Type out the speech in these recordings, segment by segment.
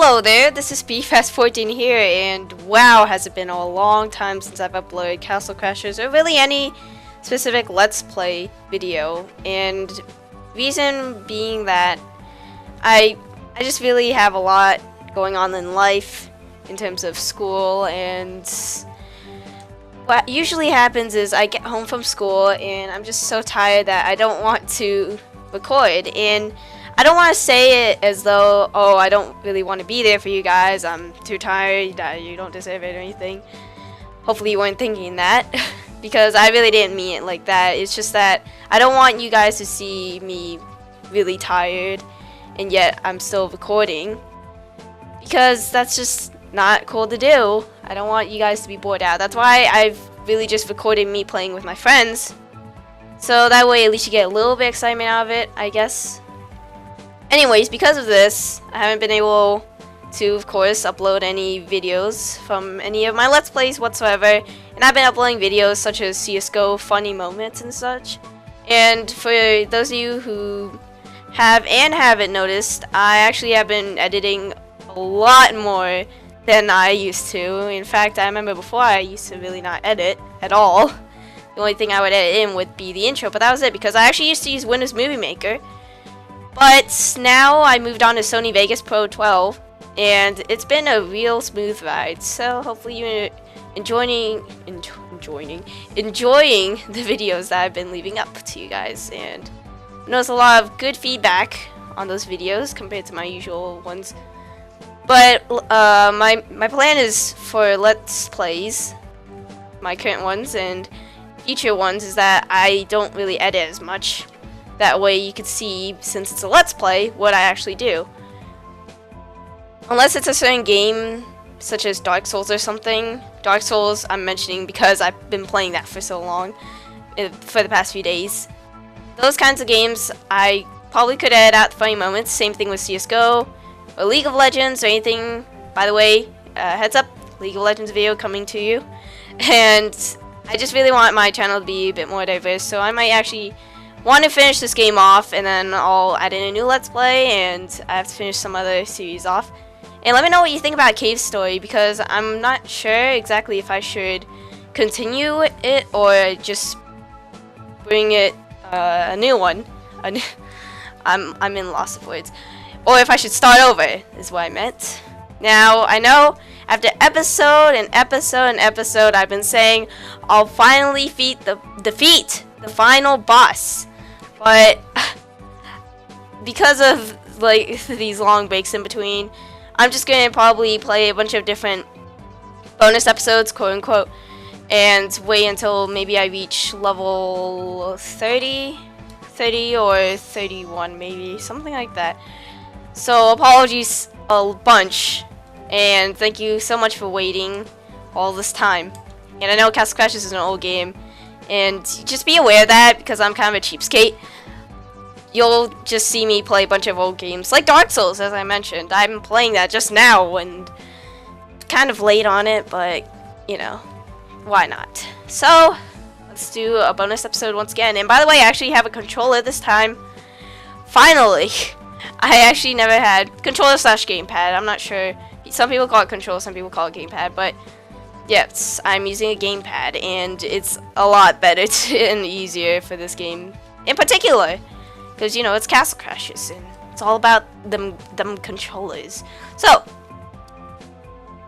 Hello there, this is PT6 here, and wow, has it been a long time since I've uploaded Castle Crashers or really any specific Let's Play video. And reason being that I just really have a lot going on in life in terms of school, and what usually happens is I get home from school and I'm just so tired that I don't want to record. And I don't want to say it as though, oh, I don't really want to be there for you guys, I'm too tired, you don't deserve it or anything. Hopefully you weren't thinking that, because I really didn't mean it like that. It's just that I don't want you guys to see me really tired and yet I'm still recording, because that's just not cool to do. I don't want you guys to be bored out. That's why I've really just recorded me playing with my friends, so that way at least you get a little bit of excitement out of it, I guess. Anyways, because of this, I haven't been able to, of course, upload any videos from any of my Let's Plays whatsoever. And I've been uploading videos such as CSGO funny moments and such. And for those of you who have and haven't noticed, I actually have been editing a lot more than I used to. In fact, I remember before I used to really not edit at all. The only thing I would edit in would be the intro, but that was it, because I actually used to use Windows Movie Maker. But now I moved on to Sony Vegas Pro 12, and it's been a real smooth ride. So hopefully you're enjoying the videos that I've been leaving up to you guys. And I noticed a lot of good feedback on those videos compared to my usual ones. But my plan is for Let's Plays, my current ones and future ones, is that I don't really edit as much. That way you can see, since it's a Let's Play, what I actually do. Unless it's a certain game, such as Dark Souls or something. Dark Souls I'm mentioning because I've been playing that for so long, for the past few days. Those kinds of games, I probably could edit out the funny moments. Same thing with CSGO, or League of Legends, or anything. By the way, heads up, League of Legends video coming to you. And I just really want my channel to be a bit more diverse, so I might actually want to finish this game off, and then I'll add in a new Let's Play, and I have to finish some other series off. And let me know what you think about Cave Story, because I'm not sure exactly if I should continue it or just bring it a new one. I'm in loss of words. Or if I should start over, is what I meant. Now, I know after episode and episode and episode, I've been saying I'll finally defeat the final boss. But because of like these long breaks in between, I'm just gonna probably play a bunch of different bonus episodes, quote unquote, and wait until maybe I reach level 30 or 31, maybe something like that. So apologies a bunch, and thank you so much for waiting all this time. And I know Castle Crashers is an old game, and just be aware of that, because I'm kind of a cheapskate. You'll just see me play a bunch of old games, like Dark Souls, as I mentioned. I'm playing that just now, and kind of late on it, but, you know, why not? So, let's do a bonus episode once again. And by the way, I actually have a controller this time. Finally! I actually never had controller / gamepad. I'm not sure. Some people call it controller, some people call it gamepad, but yes, I'm using a gamepad, and it's a lot better and easier for this game in particular, because, you know, it's Castle Crashers, and it's all about them controllers. So,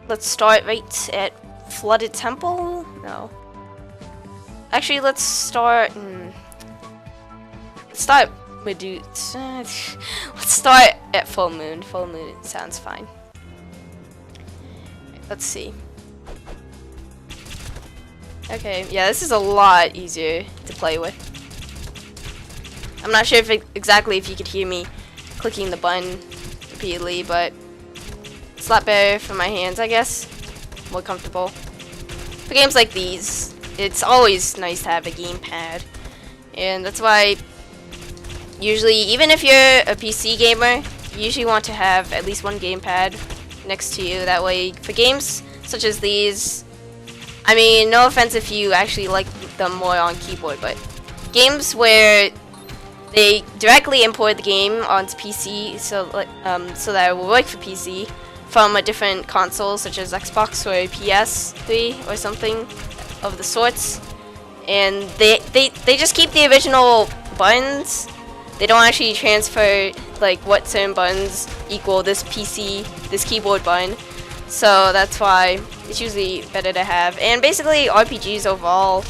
let's start right at Flooded Temple? No. Actually, let's start let's start at Full Moon. Full Moon sounds fine. Let's see. Okay, yeah, this is a lot easier to play with. I'm not sure exactly if you could hear me clicking the button repeatedly, but it's a lot better for my hands, I guess. More comfortable. For games like these, it's always nice to have a gamepad. And that's why, usually, even if you're a PC gamer, you usually want to have at least one gamepad next to you. That way, for games such as these, I mean, no offense if you actually like them more on keyboard, but games where they directly import the game onto PC, so that it will work for PC, from a different console, such as Xbox or PS3 or something of the sorts, and they just keep the original buttons. They don't actually transfer like what certain buttons equal this keyboard button. So that's why it's usually better to have. And basically RPGs overall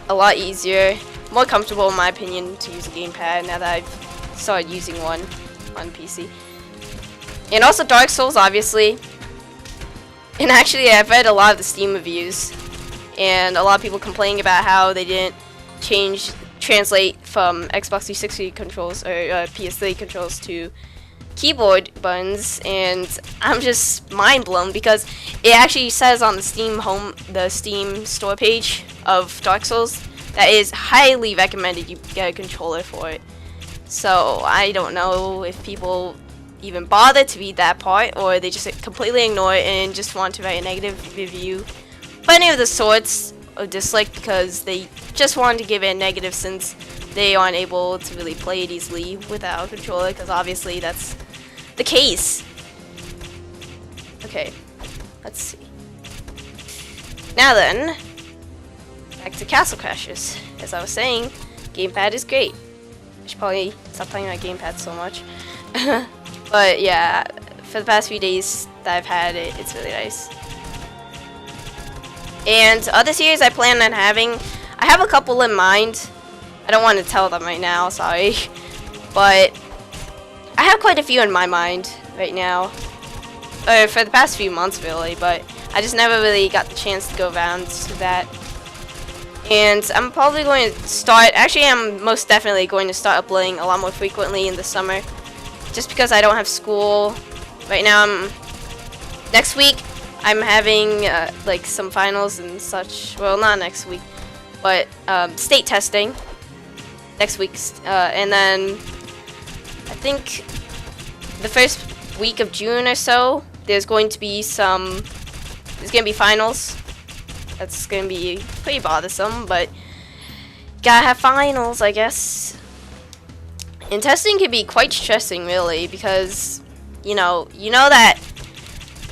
a lot easier, more comfortable in my opinion to use a gamepad now that I've started using one on PC. And also Dark Souls, obviously. And actually I've read a lot of the Steam reviews, and a lot of people complaining about how they didn't translate from Xbox 360 controls or PS3 controls to keyboard buttons, and I'm just mind blown because it actually says on the Steam store page of Dark Souls that is highly recommended you get a controller for it. So I don't know if people even bother to read that part, or they just completely ignore it and just want to write a negative review. But any of the sorts of dislike because they just wanted to give it a negative since they aren't able to really play it easily without a controller, because obviously that's the case. Okay, let's see. Now then, back to Castle Crashers. As I was saying, gamepad is great. I should probably stop playing my gamepad so much. But yeah, for the past few days that I've had it, it's really nice. And other series I plan on having, I have a couple in mind. I don't want to tell them right now, sorry. But I have quite a few in my mind right now. For the past few months really, but I just never really got the chance to go around to that. And I'm probably going to start, actually I'm most definitely going to start uploading a lot more frequently in the summer. Just because I don't have school. Right now next week I'm having like some finals and such. Well, not next week, but state testing next week, and then I think the first week of June or so there's going to be finals. That's going to be pretty bothersome, but gotta have finals, I guess. And testing can be quite stressing, really, because you know that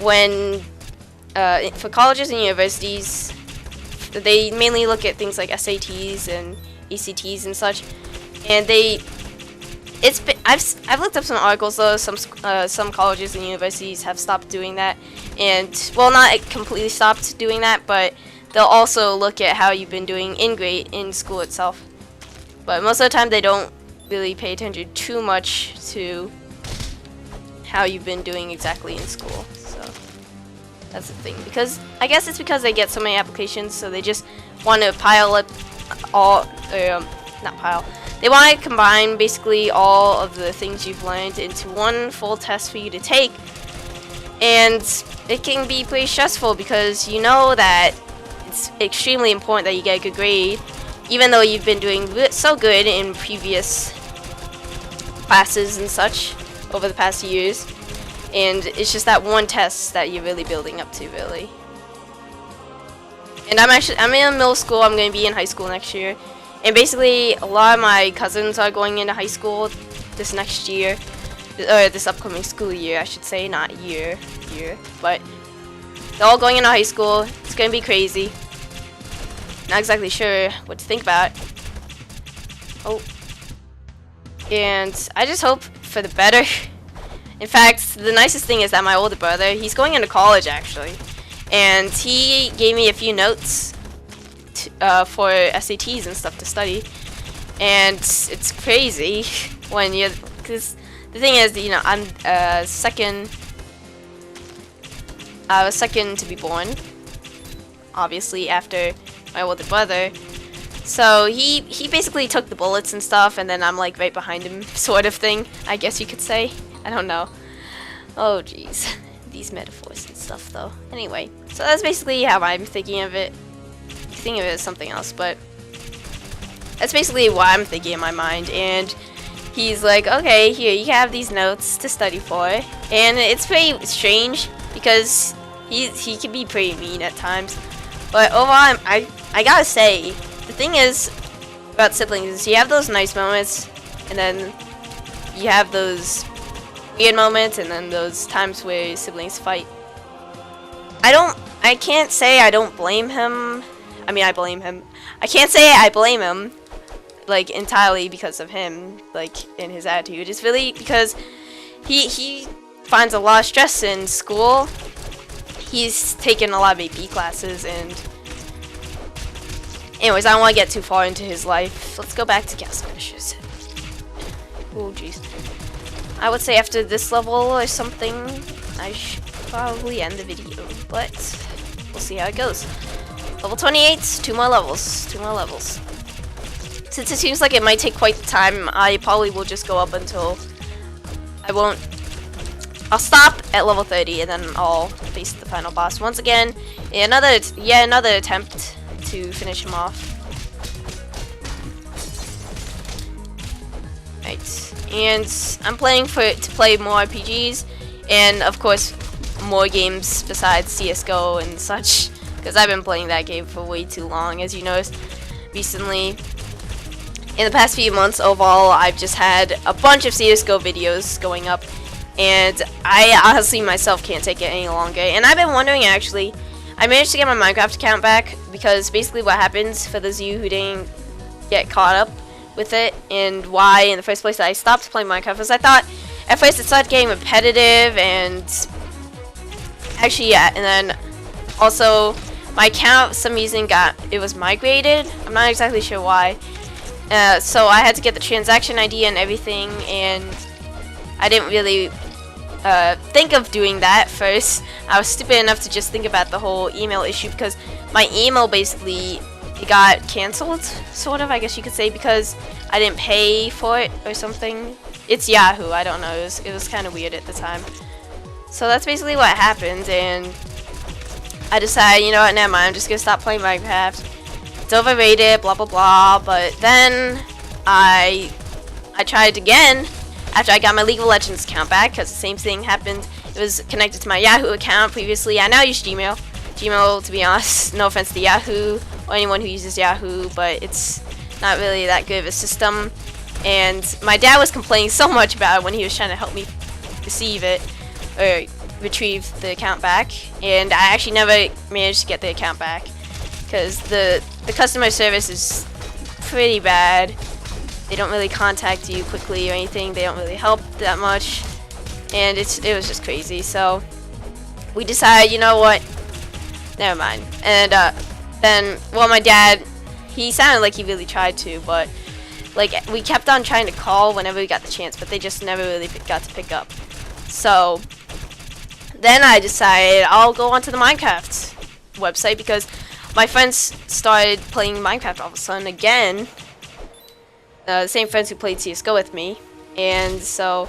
when for colleges and universities, they mainly look at things like SATs and ACTs and such, and I've looked up some articles though. Some colleges and universities have stopped doing that, and well, not completely stopped doing that, but they'll also look at how you've been doing in school itself. But most of the time, they don't really pay attention too much to how you've been doing exactly in school. So that's the thing. Because I guess it's because they get so many applications, so they just want to pile up all, not pile. They want to combine basically all of the things you've learned into one full test for you to take, and it can be pretty stressful because you know that it's extremely important that you get a good grade, even though you've been doing so good in previous classes and such over the past years, and it's just that one test that you're really building up to, really. And I'm in middle school. I'm going to be in high school next year, and basically a lot of my cousins are going into high school this next year, or this upcoming school year, I should say, not year, but they're all going into high school. It's going to be crazy. Not exactly sure what to think about. Oh. And I just hope for the better. In fact, the nicest thing is that my older brother, he's going into college actually, and he gave me a few notes for SATs and stuff to study, and it's crazy when you, because the thing is, you know, I was second to be born, obviously, after my older brother. So he basically took the bullets and stuff, and then I'm like right behind him, sort of thing, I guess you could say. I don't know. Oh jeez, these metaphors and stuff though. Anyway, so that's basically how I'm thinking of it. You think of it as something else, but that's basically what I'm thinking in my mind. And he's like, okay, here, you have these notes to study for. And it's pretty strange because he can be pretty mean at times. But overall, I gotta say, the thing is about siblings is you have those nice moments, and then you have those weird moments and then those times where siblings fight. I can't say I don't blame him. I mean, I blame him. I can't say I blame him, like, entirely because of him, like, in his attitude. It's really because he finds a lot of stress in school. He's taken a lot of AP classes, and anyways, I don't want to get too far into his life. Let's go back to gas finishes. Oh, jeez. I would say after this level or something, I should probably end the video, but we'll see how it goes. Level 28, 2 more levels, 2 more levels. Since it seems like it might take quite the time, I probably will just go up until I'll stop at level 30 and then I'll face the final boss once again. Another attempt to finish him off. Right, and I'm planning to play more RPGs and of course more games besides CS:GO and such, because I've been playing that game for way too long, as you noticed recently. In the past few months overall, I've just had a bunch of CS:GO videos going up, and I honestly myself can't take it any longer. And I've been wondering, actually, I managed to get my Minecraft account back, because basically what happens, for those of you who didn't get caught up with it, and why in the first place I stopped playing Minecraft, was I thought at first it started getting repetitive, and actually, yeah, and then also my account for some reason was migrated. I'm not exactly sure why. So I had to get the transaction ID and everything, and I didn't really think of doing that first. I was stupid enough to just think about the whole email issue, because my email basically got canceled, sort of, I guess you could say, because I didn't pay for it or something. It's Yahoo, I don't know, it was kind of weird at the time. So that's basically what happened, and I decided, you know what, never mind, I'm just gonna stop playing Minecraft. It's overrated, blah blah blah. But then I tried again after I got my League of Legends account back, because the same thing happened. It was connected to my Yahoo account previously. I now use Gmail. Gmail, to be honest, no offense to Yahoo or anyone who uses Yahoo, but it's not really that good of a system. And my dad was complaining so much about it when he was trying to help me receive it or retrieve the account back, and I actually never managed to get the account back, because the customer service is pretty bad. They don't really contact you quickly or anything. They don't really help that much, and it was just crazy. So we decided, you know what, never mind. And then, well, my dad, he sounded like he really tried to, but like we kept on trying to call whenever we got the chance, but they just never really got to pick up. So then I decided I'll go onto the Minecraft website, because my friends started playing Minecraft all of a sudden again. The same friends who played CS:GO with me, and so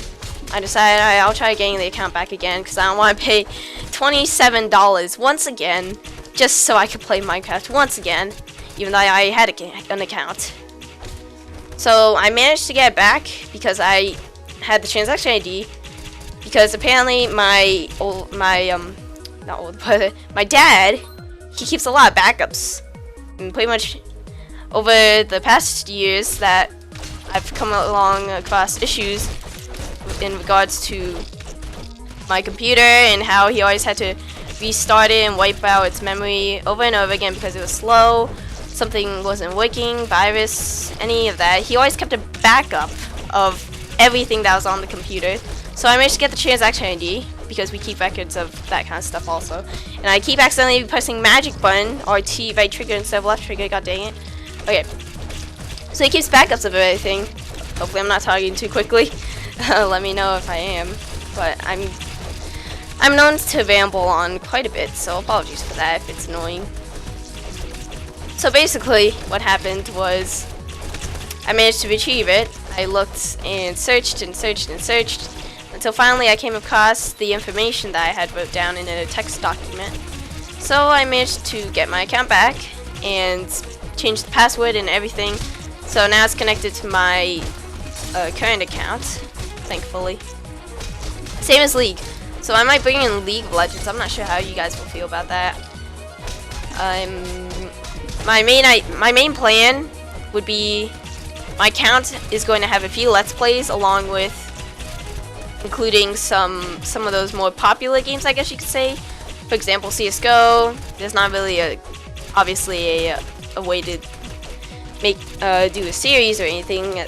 I decided I'll try getting the account back again, because I don't want to pay $27 once again just so I could play Minecraft once again, even though I had an account. So I managed to get it back because I had the transaction ID, because apparently my dad, he keeps a lot of backups, and pretty much over the past years that I've come along across issues in regards to my computer, and how he always had to restart it and wipe out its memory over and over again because it was slow, something wasn't working, virus, any of that. He always kept a backup of everything that was on the computer. So I managed to get the transaction ID, because we keep records of that kind of stuff also. And I keep accidentally pressing magic button, RT, right trigger instead of left trigger, god dang it. Okay. So he keeps backups of everything. Hopefully I'm not talking too quickly. Let me know if I am. But I'm known to ramble on quite a bit, so apologies for that if it's annoying. So basically what happened was I managed to retrieve it. I looked and searched and searched and searched, until finally I came across the information that I had wrote down in a text document. So I managed to get my account back and change the password and everything. So now it's connected to my current account, thankfully. Same as League. So I might bring in League of Legends. I'm not sure how you guys will feel about that. My main plan would be, my account is going to have a few Let's Plays along with including some of those more popular games, I guess you could say. For example, CS:GO. There's not really obviously a way to make do a series or anything.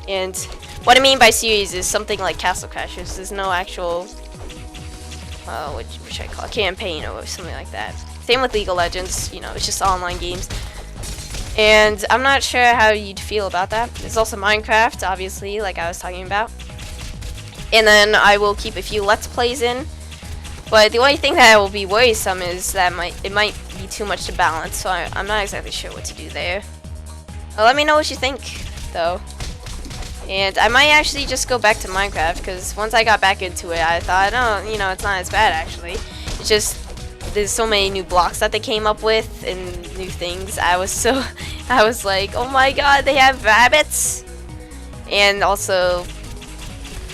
And what I mean by series is something like Castle Crashers. There's no actual what should I call it, campaign or something like that. Same with League of Legends. You know, it's just online games. And I'm not sure how you'd feel about that. There's also Minecraft, obviously, like I was talking about. And then I will keep a few Let's Plays in. But the only thing that will be worrisome is that it might be too much to balance, so I'm not exactly sure what to do there. Well, let me know what you think, though. And I might actually just go back to Minecraft, because once I got back into it, I thought, oh, you know, it's not as bad, actually. It's just, there's so many new blocks that they came up with, and new things. I was like, oh my god, they have rabbits! And also,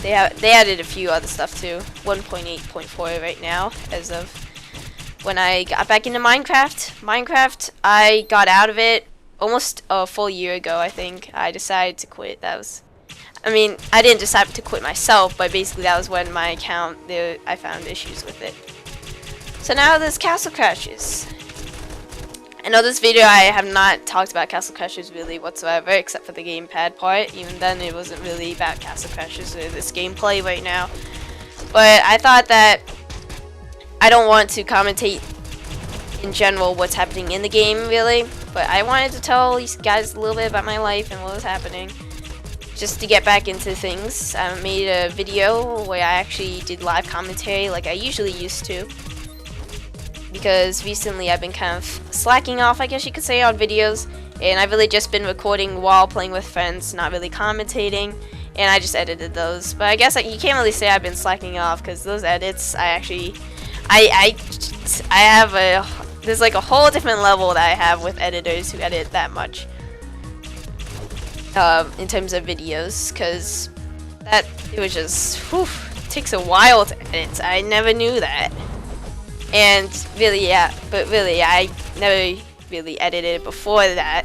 they added a few other stuff too. 1.8.4 right now, as of when I got back into Minecraft. Minecraft, I got out of it almost a full year ago, I think. I decided to quit. I mean, I didn't decide to quit myself, but basically that was when my account, I found issues with it. So now there's Castle Crashers. I know this video I have not talked about Castle Crashers really whatsoever, except for the gamepad part. Even then, it wasn't really about Castle Crashers or this gameplay right now. But I thought that I don't want to commentate in general what's happening in the game, really. But I wanted to tell you guys a little bit about my life and what was happening, just to get back into things. I made a video where I actually did live commentary like I usually used to, because recently I've been kind of slacking off, I guess you could say, on videos, and I've really just been recording while playing with friends, not really commentating, and I just edited those. But I guess you can't really say I've been slacking off, because those edits, there's like a whole different level that I have with editors who edit that much in terms of videos, because it was just, it takes a while to edit. I never knew that. And really, I never really edited before that.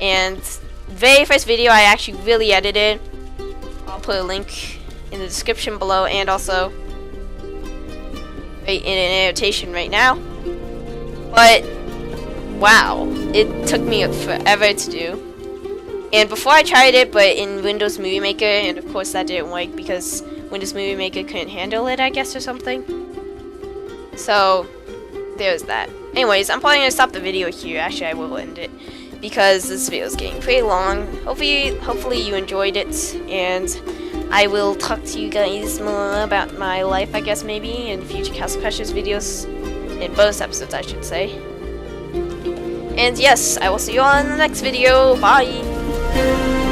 And very first video I actually really edited, I'll put a link in the description below, and also in an annotation right now. But wow, it took me forever to do. And before I tried it, but in Windows Movie Maker, and of course that didn't work because Windows Movie Maker couldn't handle it, I guess, or something. So, there's that. Anyways, I'm probably going to stop the video here. Actually, I will end it, because this video is getting pretty long. Hopefully you enjoyed it, and I will talk to you guys more about my life, I guess, maybe, in future Castle Crashers videos. In bonus episodes, I should say. And yes, I will see you all in the next video. Bye!